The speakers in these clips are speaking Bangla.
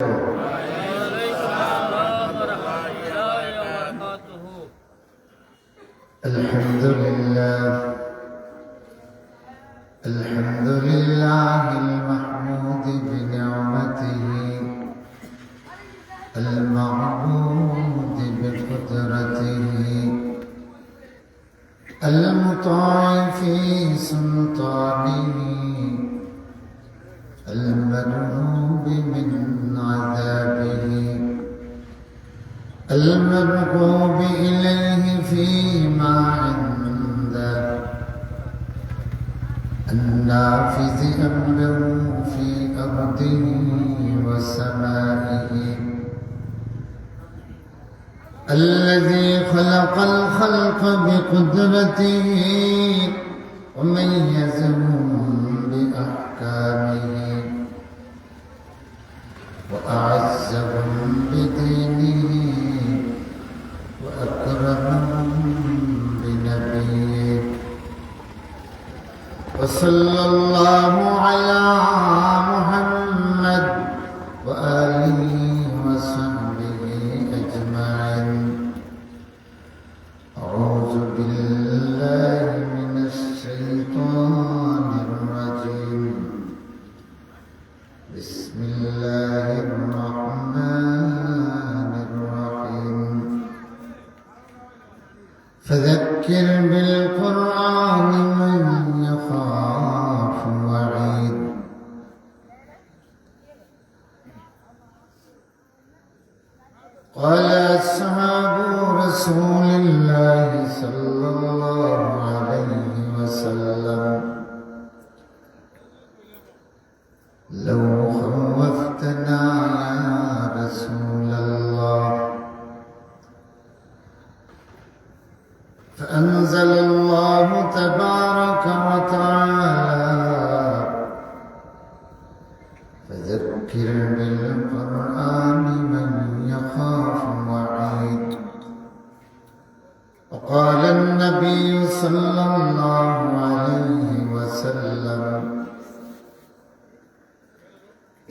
الحمد لله المحمود بنعمته المعبود بقدرته المطاع في سلطانه المرهوب من عذابه المرغوب إليه فيما عنده النافذ أمره في أرضه وسمائه الذي خلق الخلق بقدرته وميزهم بأحكامه وأعزهم بدينه وأكرمهم بنبيه وصلى الله على محمد وآله وصحبه أجمعين. أعوذ بالله من الشيطان الرجيم. بسم الله الرحمن الرحيم. فذكر بالقرآن من يخاف وعيد. قال أصحاب رسول الله صلى الله عليه وسلم لو خوفتنا يا رسول الله. فأنزل الله تبارك وتعالى فذكر بالقرآن من يخاف وعيد. وقال النبي صلى الله عليه وسلم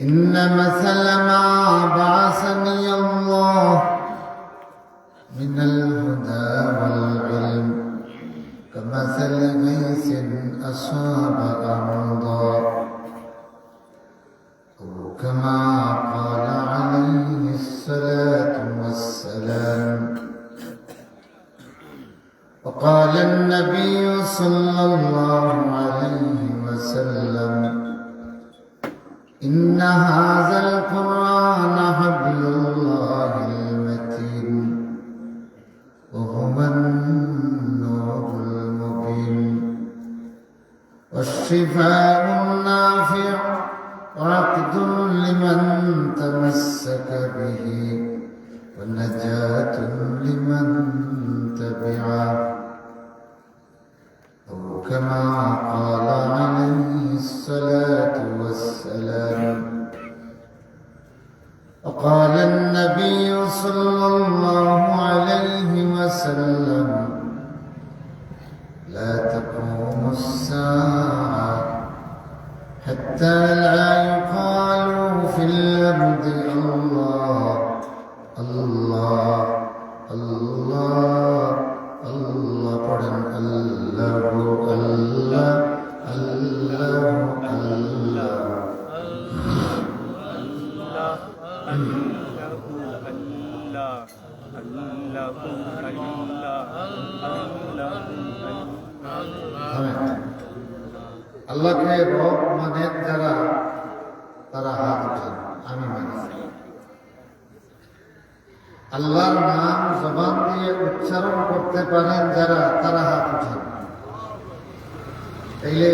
إن مثل ما بعثني الله من الهدى والعلم كمثل غيث أصاب أرضا أو كما قال عليه الصلاة والسلام. وقال النبي صلى الله عليه وسلم إن هذا القرآن حبل الله المتين وهو النور المبين والشفاء النافع وعقد لمن تمسك به ونجاة لمن تبعه أو كما قال عليه الصلاة والسلام. وقال النبي صلى الله عليه وسلم لا تقوم الساعة حتى لا يقال في الأرض الله الله الله الله قرن الله الله الله الله আল্লাহকে রব মানেন যারা তারা হাত উঠান, আমি মানি। আল্লাহর নাম জবান দিয়ে উচ্চারণ করতে পারেন যারা তারা হাত উঠান। তাইলে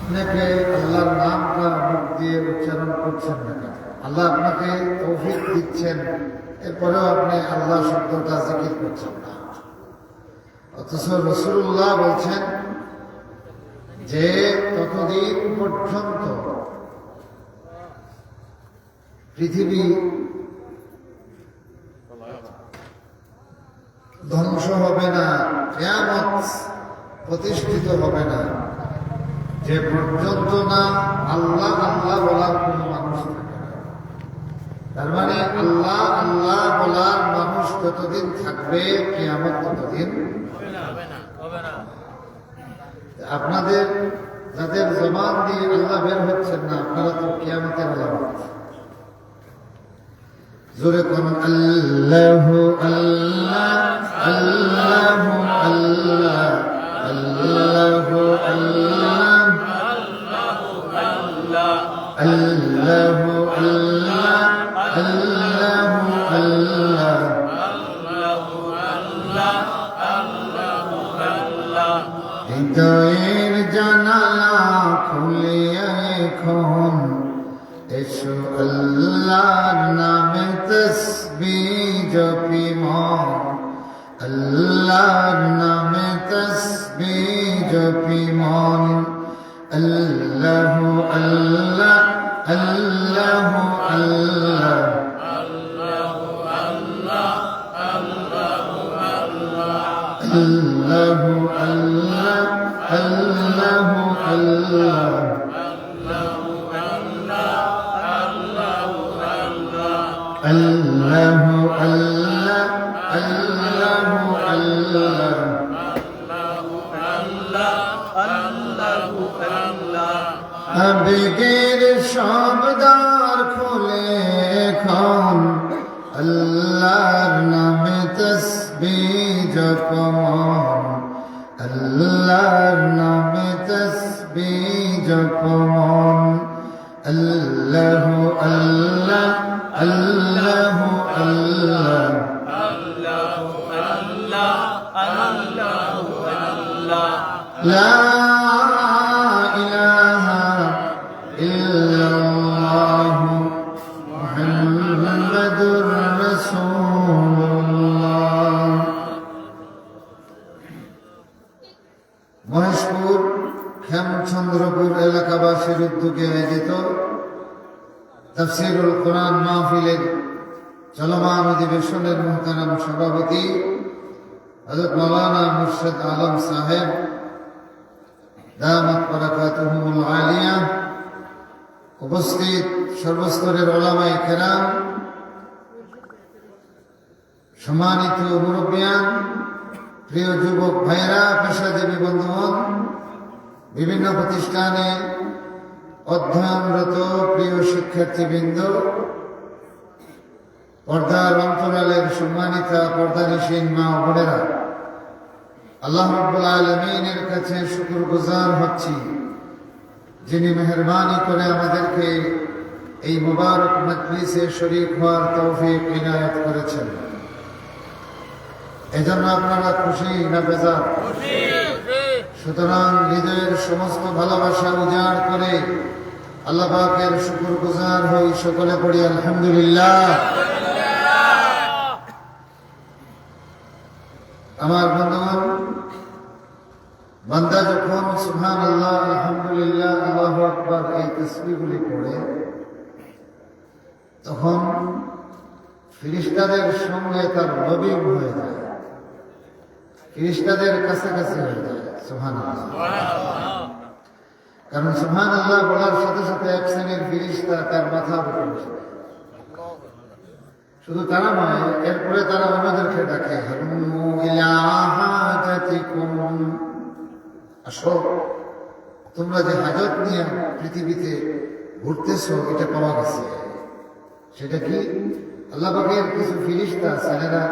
অনেকে আল্লাহর নামটা মুখ দিয়ে উচ্চারণ করছেন না কেন? আল্লাহ আপনাকে তৌফিক দিচ্ছেন, এরপরেও আপনি আল্লাহ শব্দটা জিকির করছেন না। অথচ রাসূলুল্লাহ বলছেন যে ততদিন পর্যন্ত পৃথিবী ধ্বংস হবে না, কিয়ামত প্রতিষ্ঠিত হবে না, যে পর্যন্ত না আল্লাহ আল্লাহ বলার কোন মানুষ থাকে না। তার মানে আল্লাহ আল্লাহ বলার মানুষ যতদিন থাকবে কিয়ামত ততদিন আপনাদের যাদের জবান দিয়ে আল্লাহ বের হচ্ছেন না, আপনারা তো কিয়ামতের আলামত। জোরে কোন আল্লাহ আল্লাহ আল্লাহ আল্লাহ আল্লাহ আল্লাহ আল্লাহ আল্লাহ হৃদয়ের জানালা খুলে এখন এসো আল্লাহর নামে তসবিহ জপি মন, আল্লাহর নামে তসবিহ জপি মন। আল্লাহ আল্লাহ আল্লাহ আল্লাহ আল্লাহু আল্লাহ আল্লাহু আল্লাহ আল্লাহু আল্লাহ আল্লাহু আল্লাহ আবেগের শব্দার খুলে এখন আল্লাহর নামে তসবিহ জপমন, আল্লাহর নামে তসবিহ জপমন। আল্লাহু আল্লাহ আল্লাহু আল্লাহ লা ইলাহা ইল্লাল্লাহ মুহাম্মাদুর রাসূলুল্লাহ। মহেশপুর হেমচন্দ্রপুর এলাকাবাসীর উদ্যোগে আয়োজিত তাফসীরুল কোরআন মাহফিলের চলমান অধিবেশনের মুহতারাম সভাপতি হযরত মাওলানা মুর্শিদ আলম সাহেব দামাত বারাকাতুহুল আলিয়া, উপস্থিত সর্বস্তরের উলামায়ে কেরাম, সম্মানিত মুরব্বিয়ান, প্রিয় যুবক ভাইরা, পেশাজীবী বন্ধুগণ, বিভিন্ন প্রতিষ্ঠানে অধ্যয়নরত প্রিয় শিক্ষার্থীবৃন্দ, পর্দার অন্তরালের সম্মানিতা পর্দানিশীন মা ও বোনেরা, আল্লাহ রাব্বুল আলামিনের কাছে শুকরগুজার হচ্ছি যিনি মেহেরবানি করে আমাদেরকে এই মুবারক মজলিসে শরীক হওয়ার তৌফিক ইনায়াত করেছেন। এজন্য আপনারা খুশি না বেজার? সুতরাং হৃদয়ের সমস্ত ভালোবাসা উজাড় করে আল্লাহ পাকের শুকরগুজার হই। সকলে পড়ি আলহামদুলিল্লাহ। আমার বন্ধুগণ, বান্দা যখন সুবহানাল্লাহ আলহামদুলিল্লাহ আল্লাহু আকবার এই তাসবিহগুলি পড়ে, তখন ফেরেশতাদের সঙ্গে তার লবিং হয়ে যায়, ফেরেশতাদের কাছাকাছি হয়ে যায়। সুবহানাল্লাহ। কারণ সুবহানাল্লাহ বলার সাথে সাথে এক শ্রেণীর ফেরেশতা তার মাথার উপরে বসে। শুধু তারা নয়, এরপরে তারা অন্যদেরকে ডাকে, হালুম্মু ইলা হাজাতিকুম, আসো, তোমরা যে হাজত নিয়ে পৃথিবীতে ঘুরতেছো এটা পাওয়া গেছে। সেটা কি? আল্লাহ পাকের কিছু ফেরেশতা ছেলেরা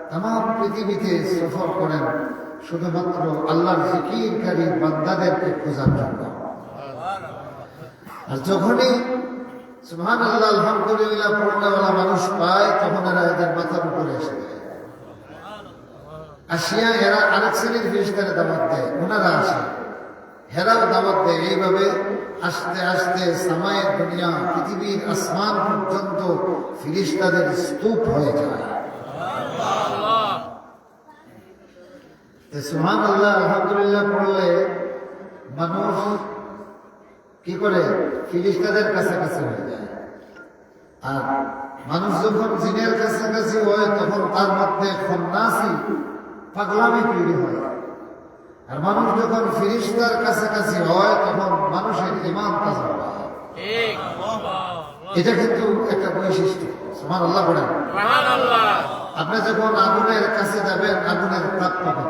তামাম পৃথিবীতে সফর করেন শুধুমাত্র আল্লাহর জিকিরকারী বান্দাদেরকে খোঁজার জন্য। আর যখনই সুবহানাল্লাহ আলহামদুলিল্লাহ পড়নেওয়ালা মানুষ পায়, তখন এরা এদের মাথার উপরে এসে যায়। আসিয়া এরা আরেক শ্রেণীর ফেরেশতারে দাওয়াত দেয়, ওনারা আসে, হেরাও দাওয়াত দেয়। এইভাবে আস্তে আস্তে সামায়ের দুনিয়া, পৃথিবীর আসমান পর্যন্ত ফেরেশতাদের স্তূপ হয়ে যায়। সুবহানাল্লাহ আলহামদুলিল্লাহ পড়লে মানুষ কি করে? ফেরেশতাদের কাছাকাছি হয়ে যায়। আর মানুষ যখন জিনের কাছাকাছি হয়, তখন তার মধ্যে খন্নাসি পাগলামি তৈরি হয়। আর মানুষ যখন ফেরেশতার কাছাকাছি হয়, তখন মানুষের ঈমান তাজা হয়। এটা কিন্তু একটা বৈশিষ্ট্য। সুবহানাল্লাহ বলেন। আপনি যখন আগুনের কাছে যাবেন আগুনের তাপ পাবেন,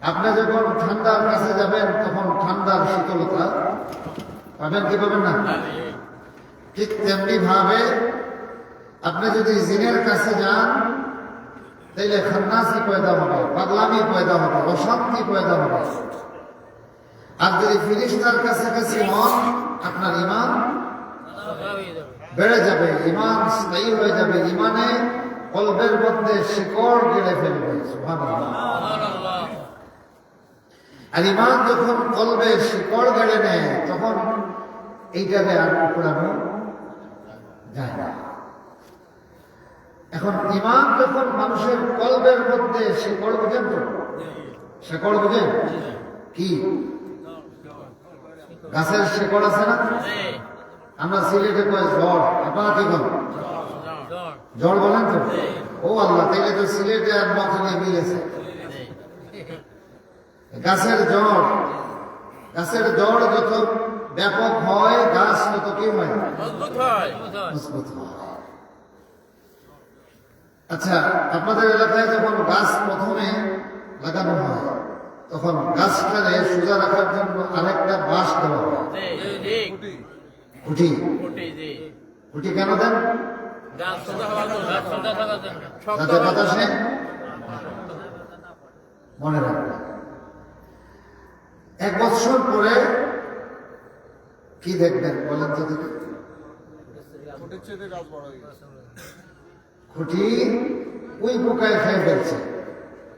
আপনি যখন ঠান্ডার কাছে যাবেন তখন ঠান্ডার শীতলতা পাবেন, কি পাবেন না? ঠিক তেমনি ভাবে আপনি যদি জিনের কাছে যান তাইলে খান্নাসি পয়দা হবে, পাগলামি পয়দা হবে, অশান্তি পয়দা হবে। আর যদি ফিরিস্তার কাছাকাছি হন আপনার ঈমান বেড়ে যাবে, ঈমান স্থায়ী হয়ে যাবে, ঈমানে কলবের মধ্যে শিকড় গেড়ে ফেলবে। সুবহানাল্লাহ। আর ঈমান যখন কলবে শিকড় গেড়ে নেয় তখন এইটাকে আর উপড়ানো যায় না। এখন ঈমান যখন মানুষের কলবের মধ্যে শিকড়, বুঝেন তো? শিকড় বুঝেন কি? গাছের শিকড় আছে না? আমরা সিলেটে কয় ঝড়, আপনারা কি বলেন? ঝড় বলেন তো? ও আল্লাহ, তাইলে তো সিলেটে আর মখনে মিলেছে। গাছের ঝড়, গাছের ঝড় যত ব্যাপক হয় গাছ তত কি হয়? মজবুত হয়। আচ্ছা, আপনাদের এলাকায় যখন গাছ প্রথমে লাগানো হয় তখন গাছটারে সোজা রাখার জন্য আরেকটা বাঁশ দেওয়া হয়, খুঁটি। খুঁটি কেন দেন? যাতে বাতাসে মনে রাখবে। 1 বছর পরে কি দেখবেন বলেন তো দেখি? খুঁটি ওই পোকায় খেয়ে ফেলছে,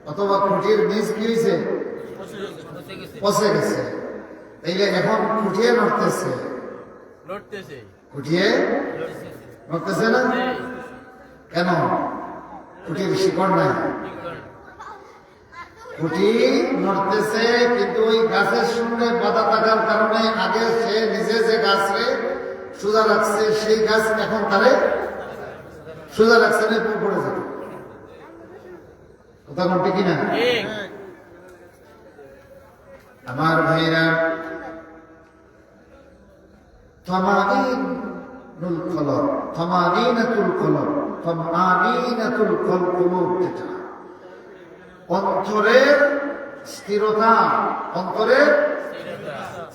অথবা খুঁটির নিচ কি হয়েছে? পচে গেছে। তাইলে এখন খুঁটিয়ে নড়তেছে, খুঁটিয়ে নড়তেছে না কেন? খুঁটির শিকড় নাই। খুঁটি নড়তেছে কিন্তু ওই গাছের সঙ্গে বাধা থাকার কারণে আগে সে নিজে যে গাছরে সোজা রাখছে সেই গাছ এখন তারে সোজা রাখছে না, পড়ে যাবে। কথা বলতে কিনা আমার ভাইরা? তামানিনুল কলব, তামানিনাতুল কলব, তামানিনাতুল কুলুব, যেটা অন্তরের স্থিরতা, অন্তরের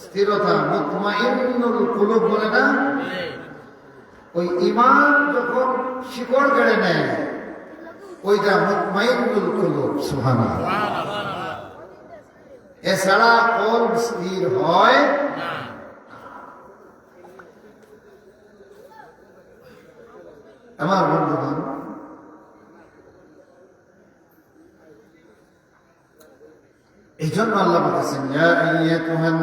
স্থিরতা, মুতমাইন্নুল কুলুব বলে না? ওই ঈমান যখন শিকড় গেড়ে নেয় ওইটা মুতমাইন্নুল কুলুব। সুবহানাল্লাহ। এছাড়া কলব স্থির হয় না। আমার বন্ধুগণ, এই জন্য আল্লাহ বলতেছেন, ইয়া আইয়াতুহান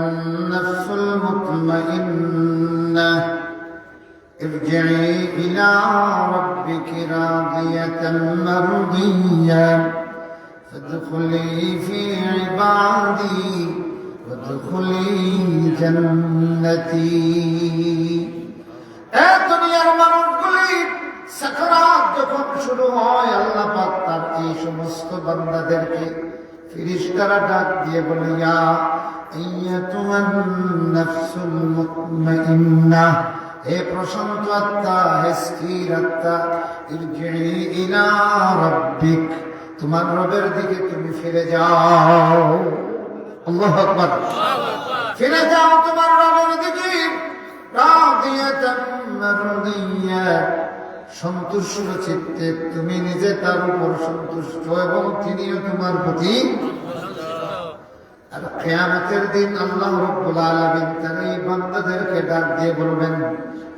নাফসুল মুতমাইন্নাহ ইরজিই ইলা রাব্বিকি রাদিয়াতান মারদিয়্যা ফাদখুলি ফি ইবাদি ওয়াদখুলি জান্নাতি। দুনিয়ার মানুষগুলি সাকরাত যখন শুরু হয় আল্লাহ পাক তার এই সমস্ত বান্দাদেরকে ফেরেশতারা ডাক দিয়ে বলে, ইয়া আইয়াতুহান নাফসুল মুতমাইন্নাহ, হে প্রশান্ত আত্মা, হে স্থির আত্মা, ইরজিই ইলা রাব্বিক, তোমার রবের দিকে তুমি ফিরে যাও। আল্লাহু আকবার। ফিরে যাও তোমার রবের দিকে, রাদিয়াতান মারদিয়্যা, সন্তুষ্ট চিত্তে, তুমি নিজে তার উপর সন্তুষ্ট এবং তিনিও তোমার প্রতি। আর কিয়ামতের দিন আল্লাহ রাব্বুল আলামিন তার এই বান্দাদেরকে ডাক দিয়ে বলবেন,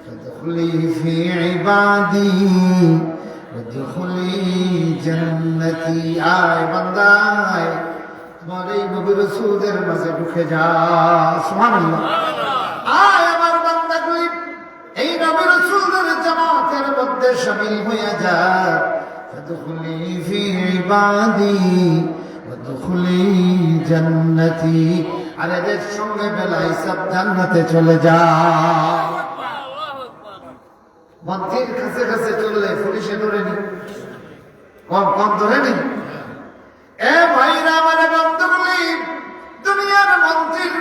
ফাদখুলি ফি ইবাদি ওয়াদখুলি জান্নাতি। আয় বান্দা, তোমার এই নবী রাসূলদের মাঝে ঢুকে যা। সুবহানাল্লাহ। আয় আমার বান্দাগুলি এই নবী রাসূলদের জামাতের মধ্যে শামিল হয়ে যা। ফাদখুলি ফি ইবাদি ওয়াদখুলি জান্নাতি। আর এদের সঙ্গে বেলা হিসাব জান্নাতে চলে যা। মন্ত্রীর কাছে কাছে চললে পুলিশে ধরে নি, কম কম ধরে নি। এ ভাইরা, মানে বন্ধুগুলি, দুনিয়ার মন্ত্রীর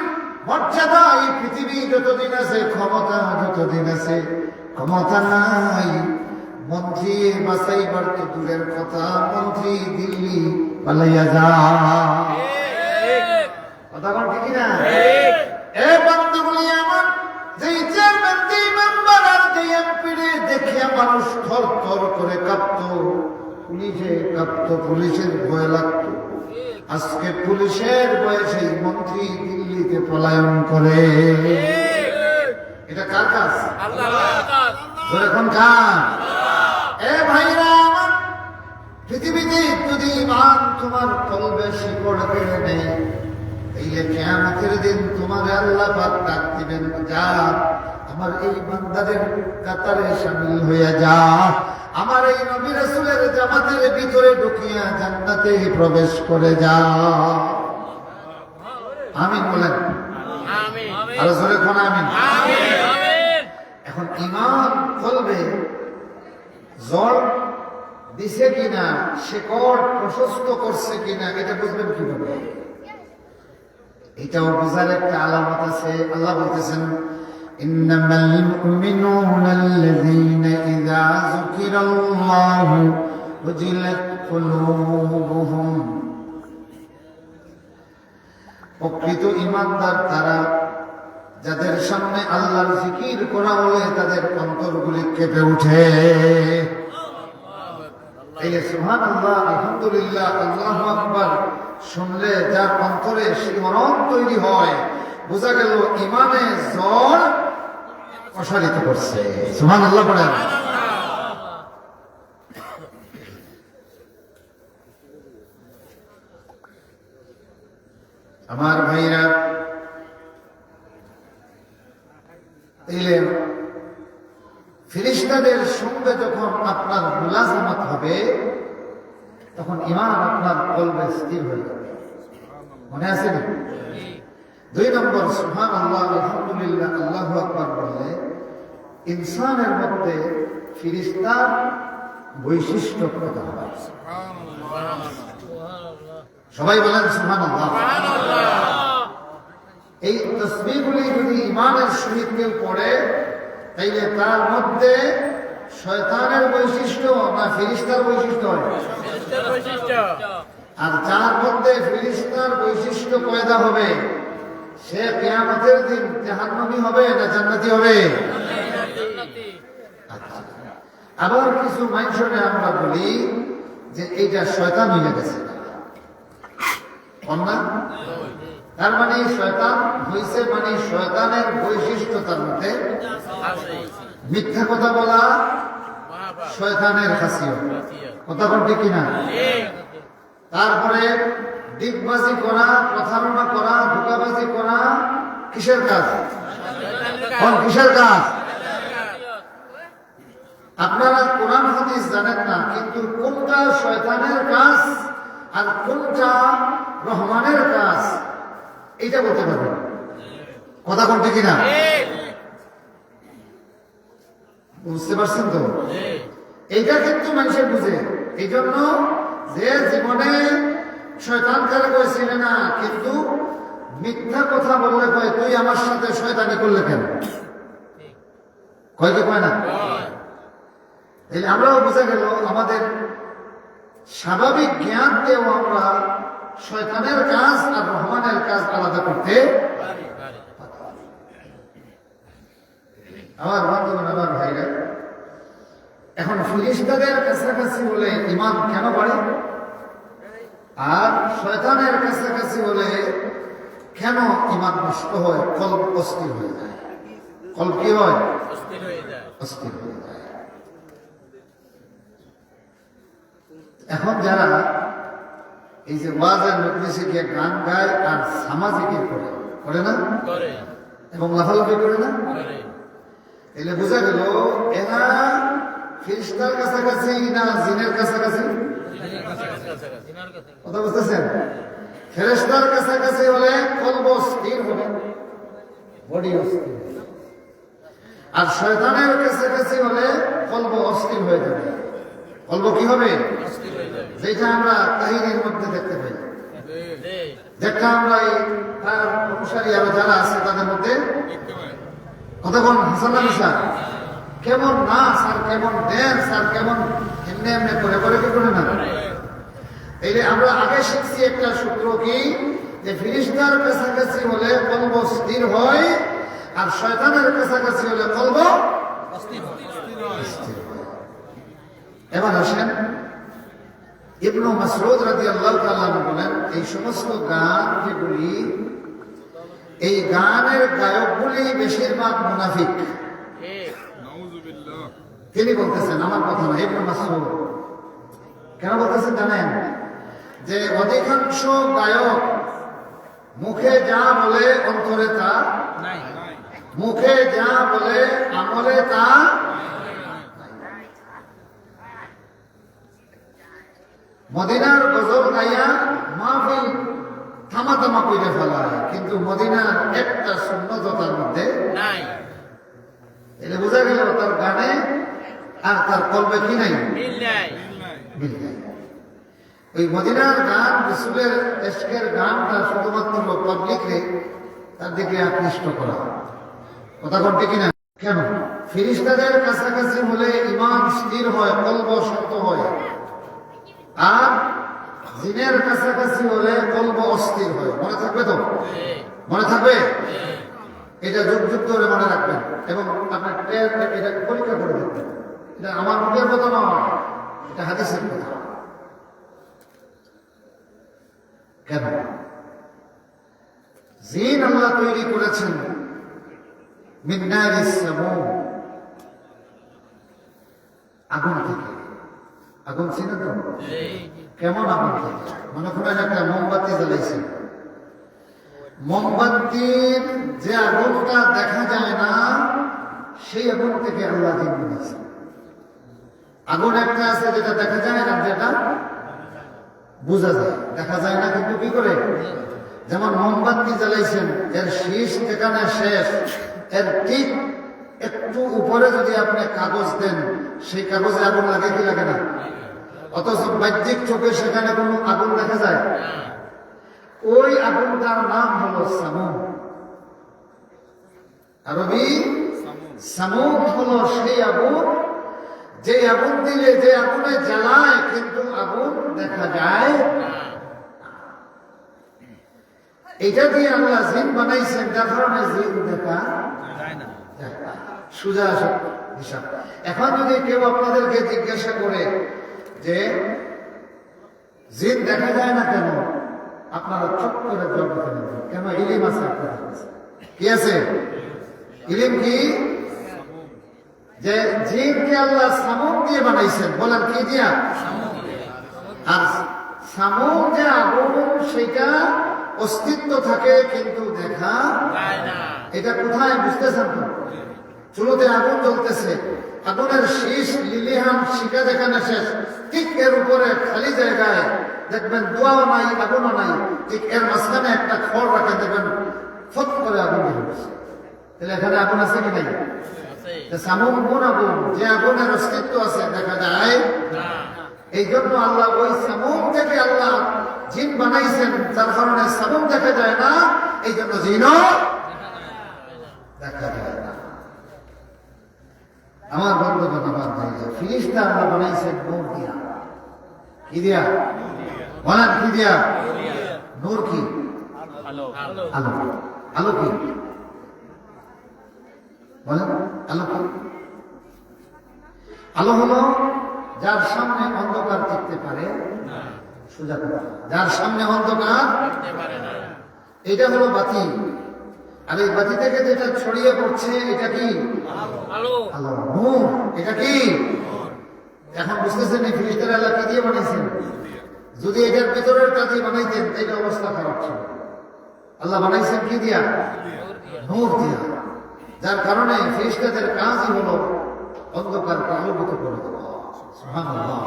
মর্যাদা এই পৃথিবী যতদিন আছে, ক্ষমতা যতদিন আছে, ক্ষমতা নাই। মন্ত্রী বাছাইবার তো দূরের কথা, মন্ত্রী দিল্লি পালাইয়া যা। কথা বল ঠিক না? এ বন্ধুগুলি আমার, যে চেয়ারম্যান, যে মেম্বার আর যে এমপি দেখিয়া মানুষ থর থর করে কাঁপত, পুলিশে কাঁপত, পুলিশের ভয় লাগত। আজকে পুলিশের ভয়ে সেই মন্ত্রী দিল্লিতে পলায়ন করে। এটা কার কাজ? এখন কার? এ ভাইরা আমার, পৃথিবীতে যদি ইমান তোমার কলবে শিকড় কেড়ে নেই, তাইলে কিয়ামতের দিন তোমার আল্লাহ পাক ডাক দিবেন, যা আমার এই বান্দাদের কাতারে শামিল হইয়া যা, আমার এই নবী রাসূলের জামাতের ভিতরে ঢুকিয়া জান্নাতে প্রবেশ করে যা। আমিন বলেন। আর জোরে কোন আমিন। এখন ইমান কলবে জড় দিছে কিনা, শিকড় প্রশস্ত করছে কিনা, এটা বুঝবেন কিভাবে? এটাও বোঝার একটা আলামত আছে। আল্লাহ বলতেছেন, ইন্নামাল মুমিনুনা আল্লাযীনা ইযা যুকিরাল্লাহু ওয়াজিলাত কুলুবুহুম। প্রকৃত ঈমানদার তারা, যাদের সামনে আল্লাহর জিকির করা হলে তাদের অন্তরগুলি কেঁপে ওঠে। এই সুবহানাল্লাহ, আলহামদুলিল্লাহ, আল্লাহু আকবার শুনলে যার অন্তরে শিহরণ তৈরি হয়, বোঝা গেল ইমানে জড় প্রসারিত করছে। সুবহানাল্লাহ পড়েন। আমার ভাইরা, তাইলে ফেরেশতাদের সঙ্গে যখন আপনার মুলাজামাত হবে, তখন ঈমান আপনার কলবে স্থির হয়ে যাবে। মনে আছে না? 2 নম্বর, সুবহানাল্লাহ, আলহামদুলিল্লাহ, আল্লাহু আকবার বললে ইনসানের মধ্যে ফেরেশতার বৈশিষ্ট্য প্রকাশ হয়। সবাই বলেন সুবহানাল্লাহ। এই তাসবিহগুলি যদি ঈমানের সহিত কেউ পড়ে, তাইলে তার মধ্যে শয়তানের বৈশিষ্ট্য না ফেরেশতার বৈশিষ্ট্য হয়? আর যার মধ্যে ফেরেশতার বৈশিষ্ট্য পয়দা হবে, সে কিয়ামতের দিন জাহান্নামী হবে না জান্নাতি হবে? আবার কিছু মানুষকে আমরা বলি যে এইটা শয়তান হয়ে গেছে, না? তার মানে শয়তান হইছে, মানে শয়তানের বৈশিষ্ট্য তার মধ্যে। মিথ্যা কথা বলা শয়তানের খাসিয়ত, কথা বলতে কিনা? তারপরে দিকবাজি করা, প্রতারণা করা, ধোঁকাবাজি করা কিসের কাজ? কিসের কাজ? আপনারা কোরআন হাদিস জানেন না, কিন্তু কোনটা শয়তানের কাজ আর কোনটা রহমানের কাজ এটা বলতে পারবেন, কথা বলতে কিনা? বুঝতে পারছেন তো? এইটা কিন্তু মানুষের বুঝে। এই জন্য যে জীবনে শয়তান কারে কয়েছিল না, কিন্তু মিথ্যা কথা বললে কয় তুই আমার সাথে শয়তানি করলে কেন, কয় কি কয় না? আমরাও বোঝা গেল আমাদের স্বাভাবিক জ্ঞান দিয়েও আমরা শয়তানের কাজ আর রহমানের কাজ আলাদা করতে। আমার বন্ধুগণ, আমার ভাইরা, এখন ফেরেশতাদের কাছাকাছি হলে ঈমান কেন বাড়ে, আর শয়তানের কাছাকাছি হলে কেন ঈমান নষ্ট হয়, কলব অস্থির হয়ে যায়? কলব কি হয়? অস্থির হয়ে যায়। এখন যারা এই যে ওয়াজের মজলিসে গিয়ে গান গায় আর সামাজিক করে না, এবং লাফালাফি করে না, এলে বোঝা গেল এরা ফেরেশতার কাছাকাছি না জিনের কাছাকাছি? কথা বুঝতেছেন? ফেরেশতার কাছাকাছি হলে কলব স্থির হবে, বডি অস্থির, আর শয়তানের কাছাকাছি হলে কলব অস্থির হয়ে যাবে। কলব কি হবে? যেটা আমরা কাহিনীর মধ্যে দেখতে পাই, যেটা আমরা তার অনুসারী আরো যারা আছে তাদের মধ্যে কথা বলুন, হাসান আলী স্যার, কেমন নাচ আর কেমন ড্যান্স আর কেমন এমনি এমনি করে করে কি করে না। এই যে আমরা আগে শিখছি একটা সূত্র কি, যে ফিরিস্তার কাছাকাছি হলে কলব স্থির হয়, আর শয়তানের কাছাকাছি হলে কলব স্থির হয়। এবার আসেন, ইবনু মাসউদ রাদিয়াল্লাহু তাআলা বলেন, এই সমস্ত গান যেগুলি, এই গানের গায়কগুলি বেশিরভাগ মুনাফিক। তিনি বলতেছেন, আমার কথা না, ইবনু মাসউদ কেন বলতেছেন জানেন? যে অধিকাংশ গায়ক মুখে যা বলে অন্তরে তা নাই, মুখে যা বলে আমলে তা। মদিনার গজল গাইয়া মাহফিল থামা থামা কইরে ফেলায়, কিন্তু মদিনার একটা সুন্নততার মধ্যে নাই। এটা বোঝা গেল তার গানে আর তার কলবে কি নাই, মিল নাই। ওই মদিনার গান, রাসূলের ইশকের গানটা শুধুমাত্র পাবলিককে তার দিকে আকৃষ্ট করা, কথা কোনটি কিনা। কেন? ফেরেশতাদের কাছাকাছি হলে ঈমান স্থির হয়, কলব শান্ত হয়, আর জিনের কাছাকাছি হলে কলব অস্থির হয়। মনে থাকবে তো? মনে থাকবে? এটা যুগ যুগ ধরে মনে রাখবেন, এবং আপনার এটা পরীক্ষা করে দেখবেন। এটা আমার মুখের কথা নয়, এটা হাদিসের কথা। কেন? জিন আল্লাহ তৈরি করেছেন মিন নারিস সামুম, আগুন থেকে। আগুন চিনেন তো? কেমন আগুন থেকে? মনে করেন একটা মোমবাতি জ্বালাইছে, মোমবাতির যে আগুনটা দেখা যায় না, সেই আগুন থেকে আল্লাহ জিন বানিয়েছে। আগুন একটা আছে যেটা দেখা যায় না, যেটা বোঝা যায়, দেখা যায় না কিন্তু কি করে। যেমন মোমবাতি জ্বালাইছেন, এর শীষ যেখানে শেষ, এর ঠিক একটু উপরে যদি আপনি কাগজ দেন, সেই কাগজে আগুন লাগে কি লাগে না? অথচ বাহ্যিক চোখে সেখানে কোনো আগুন দেখা যায়? ওই আগুনটার নাম হলো সামুম। আরবি সামুম হলো সেই আগুন, যে আগুন দিলে, যে আগুনে জ্বালায় কিন্তু আগুন দেখা যায়। এটা দিয়ে আল্লাহ জিন বানাইছেন, যার কারণে জিন দেখা যায় না। সোজা হিসাব। এখন যদি কেউ আপনাদেরকে জিজ্ঞাসা করে যে জিন দেখা যায় না কেন, আপনারা চট করে জবাব দেবেন, কেন? ইলিম আছে আপনাদের কাছে। কি আছে? ইলিম কি? যে জিনকে আল্লাহ সামুম দিয়ে বানাইছেন। বলেন কি দিয়া? আর সামুম যে আগুন, সেটা অস্তিত্ব থাকে কিন্তু দেখা যায় না। এটা কোথায় বুঝতেছেন তো? চুলোতে আগুন জ্বলতেছে, আগুনের শীষ লিলিহান শিখা যেখানে শেষ, ঠিক এর উপরে খালি জায়গায় দেখবেন দোয়াও নাই, আগুনও নাই, ঠিক এর মাঝখানে একটা খড় রাখে, দেখবেন ফট করে আগুন জ্বলছে। তাহলে এখানে আগুন আছে কি নাই? সামুম কোন আগুন? যে আগুনের অস্তিত্ব আছে, দেখা যায়। এই জন্য আল্লাহ ওই সামুম থেকে আল্লাহ জিন বানাইছেন, যার কারণে সামুম দেখা যায় না, এই জন্য জিনও দেখা যায় না। আমার বন্ধুগণ, আমার ভাইরা, ফিরিস্তা আল্লাহ বানাইছেন নূর দিয়া। কি দিয়া? বলেন কি দিয়া? নূর কি? আলো। আলো। আলো কি? বলেন আলো কি? আলো হলো যার সামনে অন্ধকার দেখতে পারে, সোজা কথা, যার সামনে অন্ধকার এটা হলো বাতি। আর এই বাতি থেকে যেটা ছড়িয়ে পড়ছে, এটা কি? আলো। আলো, নূর। এটা কি? এখন বুঝতেছেন এই ফিরিস্তারা আল্লাহ কি দিয়ে বানাইছেন? যদি এটার ভিতরের কাজে বানাইতেন, এটা অবস্থা খারাপ ছিল। আল্লাহ বানাইছেন কি দিয়া? নূর দিয়া। যার কারণে ফেরেশতাদের কাজই হলো অন্ধকারকে আলোকিত করে দেওয়া। সুবহানাল্লাহ।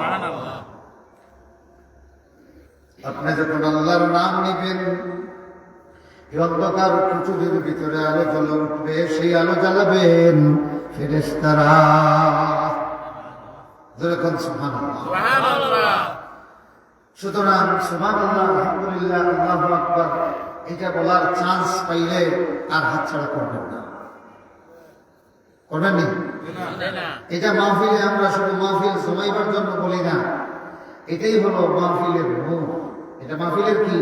আপনি যখন আল্লাহর নাম নিবেন, এই অন্ধকার কুচুরির ভিতরে আলো জ্বলে উঠবে, সেই আলো জ্বালাবেন ফেরেশতারা। যেরকম সুবহানাল্লাহ। সুতরাং সুবহানাল্লাহ, আলহামদুলিল্লাহ, আল্লাহু আকবার, এটা বলার চান্স পাইলে আর হাতছাড়া করবেন না। করবেন নি? এটা মাহফিলে আমরা শুধু মাহফিল জমাইবার জন্য বলি না, এটাই হলো মাহফিলের নূর। এটা মাহফিলের কি?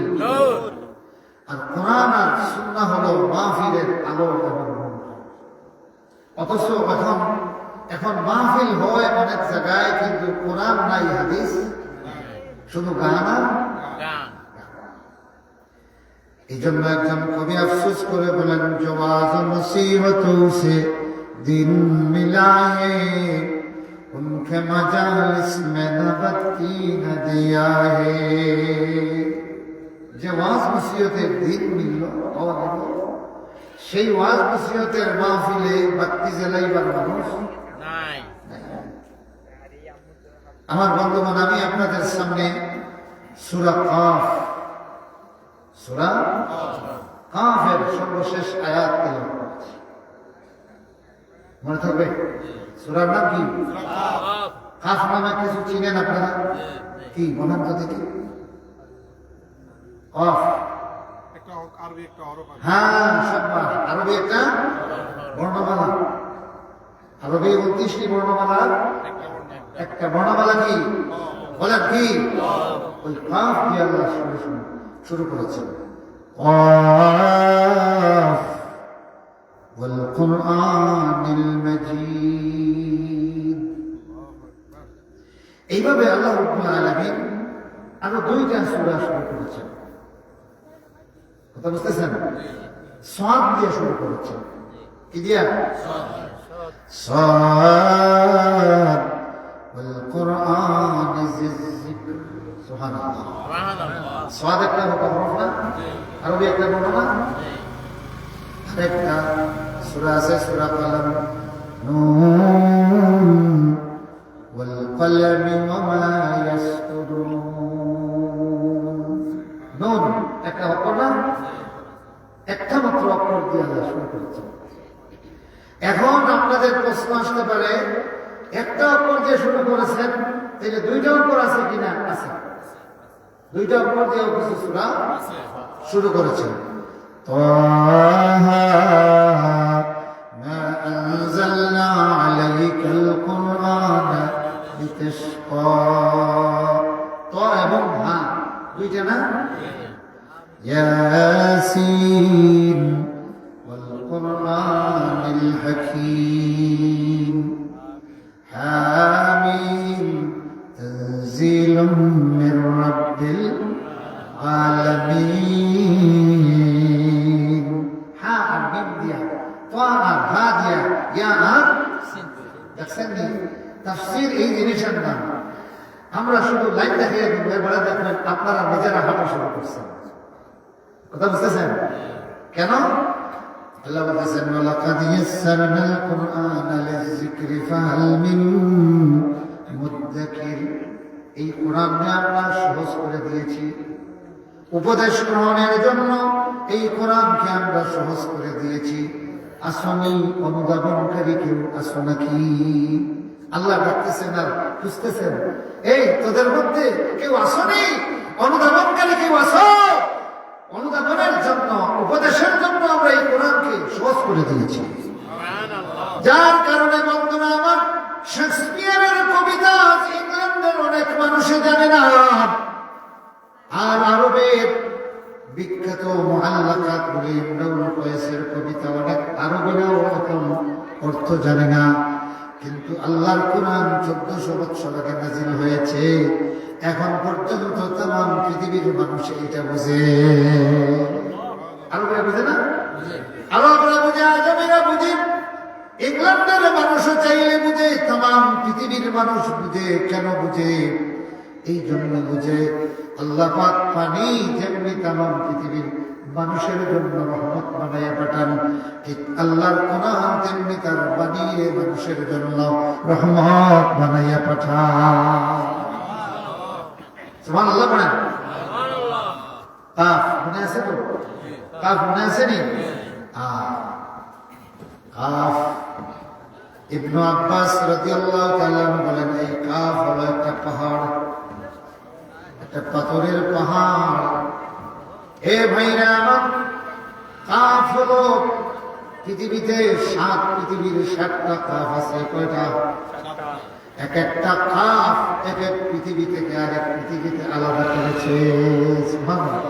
আর কোরআন আর সুন্নাহ হলো মাহফিলের আলো এবং নূর। অথচ এখন মাহফিল হয় অনেক জায়গায়, কিন্তু কোরআন নাই, হাদিস, শুধু গান আর গান। এই জন্য একজন কবি আফসোস করে বলেন, জওয়াজ নসিহতোं से दिन मिलाए उनके मजालिस में नबत की न दिया है। যে ওয়াজ নসিহতের দিন মিলল, সেই ওয়াজ নসিহতের মাহফিলে বাতি জ্বালাইবার মানুষ নাই। আমার বন্ধুগণ, আমি আপনাদের সামনে সূরা কাফ, সূরা কাফের সর্বশেষ আয়াত তেলাওয়াত করেছি। মনে থাকবে? সূরার নাম কি? কাফ নামে কিছু চিনেন আপনারা? কি বলেন তো দেখি। কাফ, হ্যাঁ, সাব্বাস, আরবি একটা বর্ণমালা। আরবি 29টি বর্ণমালার একটা বর্ণমালা। কি বলেন? কি? ওই কাফ দিয়ে আল্লাহ শুরু করেছেন। কাফ ওয়াল কুরআনিল মাজিদ। এইভাবে আল্লাহ রাব্বুল আলামিন আরো 2টা সূরা শুরু করেছেন। কথা বুঝতেছেন? সাদ দিয়ে শুরু করেছেন। কি দিয়া? সাদ ওয়াল কুরআনিজ যিকর। সুবহানাল্লাহ। সাদ একটা হরফ না? আরবি একটা বর্ণনা। আরেকটা সূরা আছে, সূরা কলম। নুন ওয়াল কলমি ওয়া মা ইয়াসতুরুন। নুন একটা অক্ষর না? একটা মাত্র অক্ষর দিয়ে আল্লাহ শুরু করেছেন। এখন আপনাদের প্রশ্ন আসতে পারে, একটা অক্ষর দিয়ে শুরু করেছেন, তাহলে 2টা অক্ষর আছে কিনা? আছে। 2টা অক্ষর দিয়ে কিছু সূরা শুরু করেছেন। তাহা মা আনজালনা আলাইকাল কুরআনা লিতাশকা। তা এবং হা 2টা না? ইয়াসিন ওয়াল কুরআনিল হাকীম। হামিম তানজিলুম মির রাব্বিল আলামিন। হা আর মিম দিয়া, তা আর হা দিয়া, ইয়া আর সিন। দেখছেন নি? তাফসীর এই জিনিসের নাম। আমরা শুধু লাইন দেখিয়ে দিব, এবারে দেখবেন আপনারা নিজেরা হাঁটা শুরু করছেন। কথা বুঝতেছেন? কেন? আল্লাহ বলতেছেন, ওয়ালাকাদ ইয়াসসারনাল কুরআনা লিযিকরি ফাহাল মিন মুদ্দাকির। এই কোরআনকে আমরা সহজ করে দিয়েছি উপদেশ গ্রহণের জন্য। এই কোরআনকে আমরা সহজ করে দিয়েছি। আসনি অনুধাবনকারী কেউ আসো নাকি? আল্লাহ ডাকতেছেন আর খুঁজতেছেন, এই তোদের মধ্যে কেউ আসনি? অনুধাবনকারী কেউ আসো? অনুধাবনের জন্য, উপদেশের জন্য আমরা এই কোরআনকে সহজ করে দিয়েছি। যার কারণে বন্ধুরা আমার, শেক্সপিয়ারের কবিতা ইংল্যান্ডের অনেক মানুষে জানে না, আর আরবের বিখ্যাত মুআল্লাকাত বলে ইমরুল কয়েসের কবিতা অনেক আরবিরাও এখন অর্থ জানে না। কিন্তু আল্লাহর কোরআন 1400 বছর আগে নাজিল হয়েছে, এখন পর্যন্ত तमाम পৃথিবীর মানুষ এটা বুঝে। আরবিরা বুঝে না? আরবরা বুঝে, আজমিরা বুঝে, ইংল্যান্ডের মানুষও চাইলে বুঝে, तमाम পৃথিবীর মানুষ বুঝে। কেন বুঝে? এই জন্য বুঝে, আল্লাহ পাক পানি যেমনি तमाम পৃথিবীর মানুষের জন্য রহমত বানাইয়া পাঠান, ঠিক আল্লাহর কোরআন তেমনি তার বানিয়ে মানুষের জন্য রহমত বানাইয়া পাঠান। সুবহানাল্লাহ পড়েন। কাফ মনে আছে তো? কাফ মনে আছে নি? কাফ। ইবনে আব্বাস রাদিয়াল্লাহু তাআলা বলেন, এই কাফ হলো একটা পাহাড়, একটা পাথরের পাহাড়। হে ভাইরা আমার, কাফ হলো পৃথিবীতে পৃথিবীর 7টা কাফ আছে। কয়টা? এক একটা কাফ এক এক পৃথিবী থেকে আরেক পৃথিবীতে আলাদা করেছে। সুবহানাল্লাহ।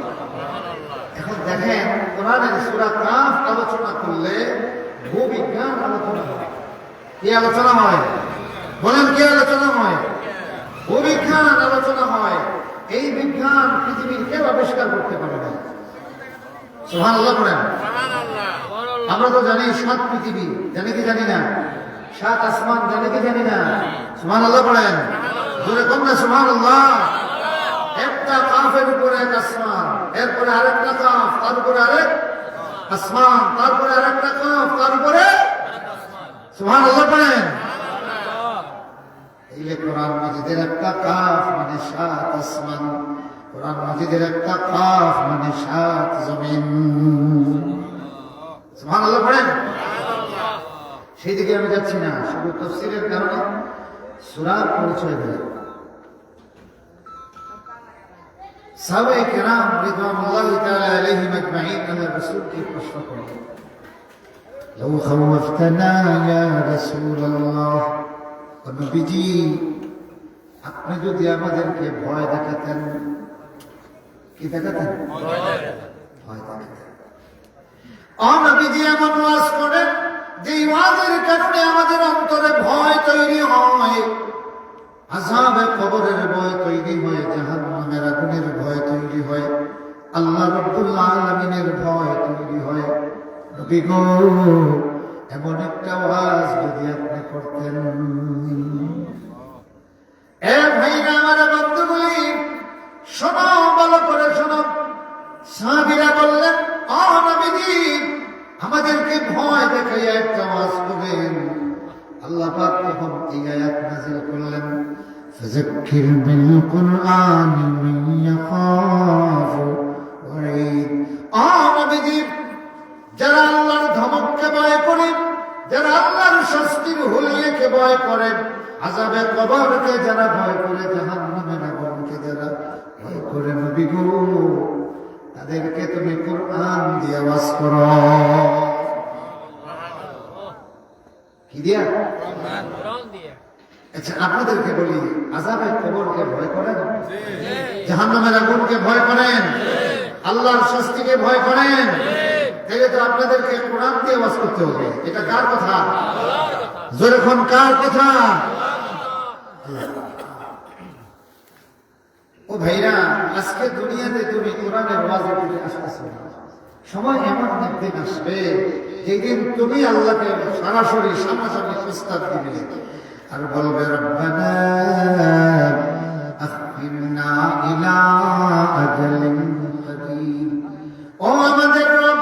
এখন দেখেন কোরআনের সূরা কাফ আলোচনা করলে ভূবিজ্ঞান আলোচনা হয়। কি আলোচনা হয়? বলেন কি আলোচনা হয়? ভূবিজ্ঞান আলোচনা হয়। এই বিজ্ঞান পৃথিবীর কেউ আবিষ্কার করতে পারে না। সুবহানাল্লাহ বলেন। আমরা তো জানি 7 পৃথিবী, জানি কি জানি না? 7 আসমান, জানি কি জানি না? সুবহানাল্লাহ বলেন। জোরে কোন না সুবহানাল্লাহ। একটা কাফের উপরে এক আসমান, এরপরে আরেকটা কাফ, তার উপরে আরেক আসমান, তারপরে আরেকটা কাফ, তার উপরে সুবহানাল্লাহ বলেন। এই যে কোরআন মাজিদের একটা কাফ মানে 7 আসমান, কোরআন মাজিদের একটা কাফ মানে 7 জমিন। সুবহানাল্লাহ বলেন। সেই দিকে আমি যাচ্ছি না, শুধু তাফসীরের কারণে সূরার পরিচয় দেয়। সাহাবায়ে কেরাম রিদওয়ানুল্লাহি তাআলা আলাইহিম আজমাইন আল্লাহর রাসূলকে প্রশ্ন করলেন, লাউ খাওয়াফতানা ইয়া রাসূলুল্লাহ, ও নবীজি আপনি যদি আমাদেরকে ভয় দেখাতেন। কি দেখাতেন? ভয় দেখাতেন। ও নবীজি এমন ওয়াজ করেন যে ওয়াজের কারণে আমাদের অন্তরে ভয় তৈরি হয়, আযাবে কবরের ভয় তৈরি হয়, জাহান্নামের আগুনের ভয় তৈরি হয়, আল্লাহ রাব্বুল আলামিনের ভয় তৈরি হয়। নবী গো, এমন একটা ওয়াজ যদি আপনি করতেন। এ ভাইরা আমার, বন্ধুগুলি শোনো, ভালো করে শোনো। সাহাবীরা বললেন, ও নবীজি আমাদেরকে ভয় দেখাইয়া একটা ওয়াজ করেন। আল্লাহ পাক তখন এই আয়াত নাযিল করলেন, ফাযাক্কির বিল কুরআনি মান ইয়াখাফু ওয়াঈদ। ও নবীজি, যারা আল্লাহর ধমককে ভয় করে, যারা আল্লাহর শাস্তির হুলিয়াকে ভয় করে, আযাবে কবরকে যারা ভয় করে, জাহান্নামের আগুনকে যারা ভয় করে, নবী গো তাদেরকে তুমি কুরআন দিয়ে ওয়াজ করো। কি দিয়া? কুরআন দিয়ে। আচ্ছা আপনাদেরকে বলি, আযাবে কবরকে ভয় করেন? জাহান্নামের আগুনকে ভয় করেন? আল্লাহর শাস্তিকে ভয় করেন? তাহলে তো আপনাদেরকে কোরআন দিয়ে ওয়াজ করতে হবে। এটা কার কথা? আল্লাহর কথা। জোরে কোন কার কথা? ও ভাইরা, আজকে দুনিয়াতে তুমি কোরআনের ওয়াজ করতে আসতেছো, সময় এমন একদিন আসবে যেদিন তুমি আল্লাহকে সরাসরি সামনাসামনি প্রস্তাব দিবে আর বলবে, রব্বানা আখিরনা ইলা আজালিন করিব। ও আমাদের রব,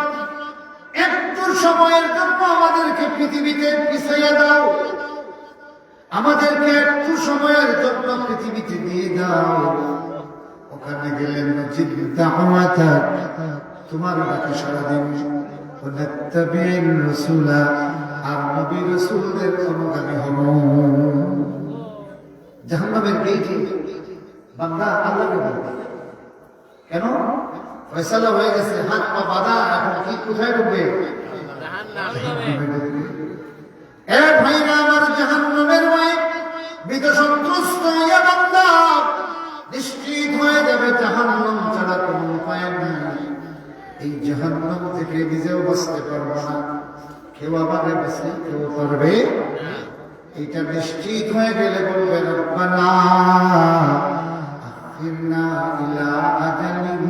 একটু সময়ের জন্য আমাদেরকে পৃথিবীতে পিছাইয়া দাও, আমাদেরকে একটু সময়ের জন্য পৃথিবীতে দিয়ে দাও। ওখানে গেলে নজিব দাওয়াতাক, তোমার ডাকে সাড়া দিন, ওয়াত্তাবি'র রাসূলা, আর নবী রাসূলদের অনুগামী হব। জাহান্নামের গেইটে বান্দা আল্লাহকে বলবে, কেন? ফয়সালা হয়ে গেছে, হাত পা বাঁধা, এখন কি কোথায় ঢুকবে? জাহান্নামে ঢুকবে। এ ভাইরা আমার, জাহান্নামের ভয়ে ভীত সন্ত্রস্ত হইয়া বান্দা নিশ্চিত হয়ে যাবে, জাহান্নাম ছাড়া কোনো উপায় নেই। এই জাহান্নাম থেকে নিজেও বাঁচতে পারবো না, কেউ আমাকে বাঁচাইতেও পারবে। এইটা নিশ্চিত হয়ে গেলে বলবে, রব্বানা আখিরনা ইলা আজালিন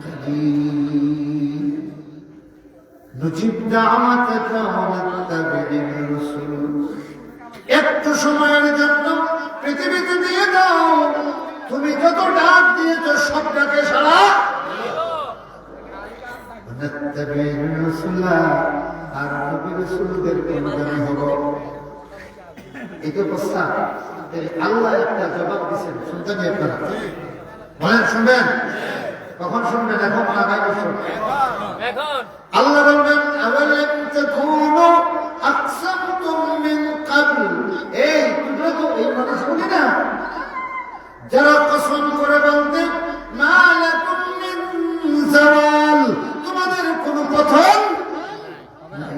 করিব নুজিব দাওয়াতাকা ওয়া নাত্তাবি'র রাসূল। একটু সময়ের জন্য পৃথিবীতে দিয়ে দাও, তুমি যত ডাক দিয়েছ সব ডাকে সাড়া নাত্তাবি'র রাসূলা, আর নবী রাসূলদের অনুগামী হব। এই তো প্রস্তাব। আল্লাহ একটা জবাব দিচ্ছেন, শুনতেন আপনারা? বলেন শুনবেন? কখন শুনবেন? এখন না আগামী বছর? আল্লাহ বলবেন, আওয়ালাম তাকুনু আকসামতুম মিন ক্বাবল। এই তোমরা তো এই কথা শুনি না, যারা কসম করে বলতেন মা লাকুম মিন যাওয়াল, তোমাদের কোনো পতন নাই।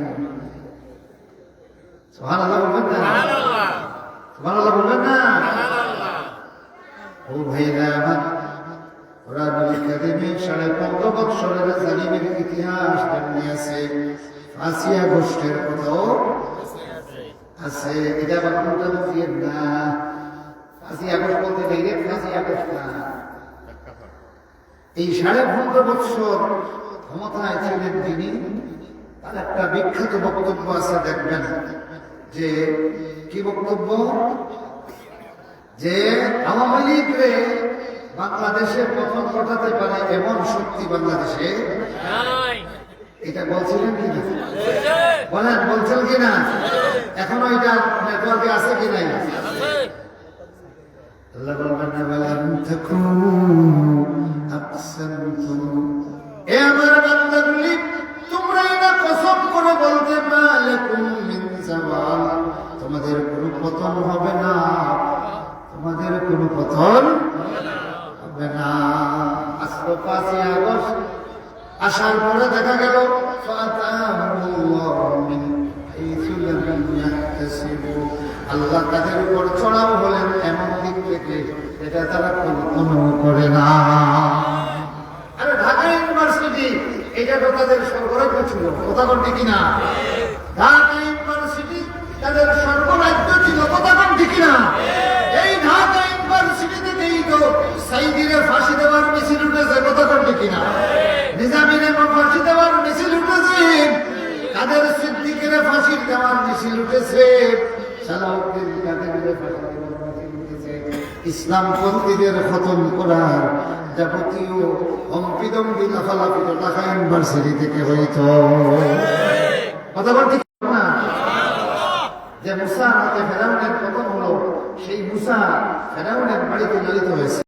বলবেন না? ও ভাইরা আমার, কোরআনুল কারীমে 15.5 বছরের জালিমের ইতিহাস জানিয়েছে। 5ই আগস্টের কথাও আছে। এটা আবার কোনটা বুঝিয়ে না, 5ই আগস্ট বলতে গেলে 5ই আগস্ট না, এই 15.5 বছর ক্ষমতায় ছিলেন তিনি। তার একটা বিখ্যাত বক্তব্য আছে, দেখবেন যে কি বক্তব্য, যে আওয়ামী লীগরে বাংলাদেশে প্রথম ঘটাতে পারে এমন শক্তি বাংলাদেশে এটা বলছিলেন কিনা? বলেন, বলছেন কিনা? এখনো এটা নেটওয়ার্কে আছে কি নাই? আল্লাহ বলবেন না বলেন তাকুনু আকসামতুম, এ আমার বান্দাগুলি তোমরাই না কসম করে বলতে মালাকুম মিন জাওয়াল, তোমাদের কোনো পতন হবে না, তোমাদের কোনো পতন হবে না। আজকে 5ই আগস্ট আসার পরে দেখা গেল আল্লাহ তাদের উপর চড়াও হলেন এমন দিক থেকে এটা তারা কল্পনা করে না। আরে ঢাকা ইউনিভার্সিটি এটা তো তাদের স্বর্গরাজ্য ছিল, কথা বলতে কিনা? ঢাকা ইউনিভার্সিটি তাদের স্বর্গরাজ্য ছিল, কথা বলতে কিনা? এই ঢাকা ইউনিভার্সিটি থেকেই তো সাইদিরে ফাঁসি দেওয়ার মিছিল উঠেছে, কথা বলতে কিনা? নিজামীরে ফাঁসি দেওয়ার মিছিল উঠেছে, কাদের সিদ্দিকের ফাঁসি দেওয়ার মিছিল উঠেছে, সালাউদ্দিন কাদেরের ফাঁসি দেওয়ার মিছিল উঠেছে। ইসলামপন্থীদের খতম করার যাবতীয় হম্পিদম্পি লাফালাফি তো ঢাকা ইউনিভার্সিটি থেকে হইত, কথা বলতে না? যে মুসা হাতে ফেরাউনের পতন হলো, সেই মুসা ফেরাউনের বাড়িতে লালিত হয়েছে।